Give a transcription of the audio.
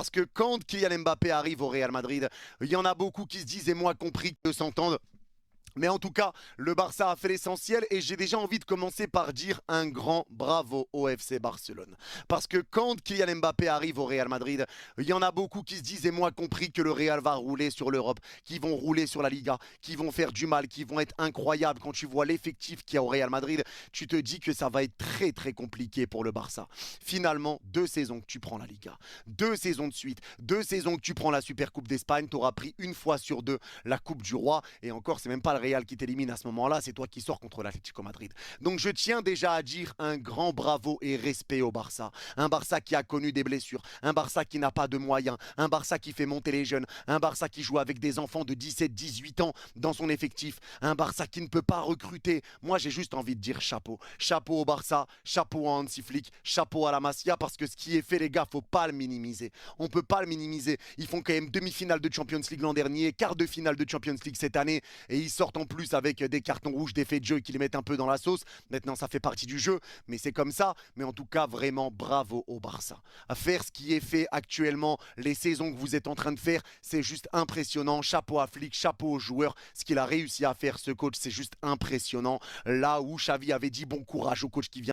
Parce que quand Kylian Mbappé arrive au Real Madrid, il y en a beaucoup qui se disent, et moi compris, que s'entendent. Mais en tout cas, le Barça a fait l'essentiel et j'ai déjà envie de commencer par dire un grand bravo au FC Barcelone. Parce que quand Kylian Mbappé arrive au Real Madrid, il y en a beaucoup qui se disent, et moi compris, que le Real va rouler sur l'Europe, qui vont rouler sur la Liga, qui vont faire du mal, qui vont être incroyables. Quand tu vois l'effectif qu'il y a au Real Madrid, tu te dis que ça va être très très compliqué pour le Barça. Finalement, 2 saisons que tu prends la Liga, 2 saisons de suite, 2 saisons que tu prends la Supercoupe d'Espagne, tu auras pris une fois sur deux la Coupe du Roi et encore, c'est même pas le Real qui t'élimine à ce moment-là, c'est toi qui sors contre l'Atlético Madrid. Donc je tiens déjà à dire un grand bravo et respect au Barça. Un Barça qui a connu des blessures, un Barça qui n'a pas de moyens, un Barça qui fait monter les jeunes, un Barça qui joue avec des enfants de 17-18 ans dans son effectif, un Barça qui ne peut pas recruter. Moi j'ai juste envie de dire chapeau. Chapeau au Barça, chapeau à Hansi Flick, chapeau à la Masia parce que ce qui est fait les gars, faut pas le minimiser. On peut pas le minimiser. Ils font quand même demi-finale de Champions League l'an dernier, quart de finale de Champions League cette année et ils sortent en plus avec des cartons rouges, des faits de jeu qui les mettent un peu dans la sauce. Maintenant, ça fait partie du jeu, mais c'est comme ça. Mais en tout cas, vraiment, bravo au Barça. À faire ce qui est fait actuellement, les saisons que vous êtes en train de faire, c'est juste impressionnant. Chapeau à Flick, chapeau aux joueurs. Ce qu'il a réussi à faire, ce coach, c'est juste impressionnant. Là où Xavi avait dit bon courage au coach qui vient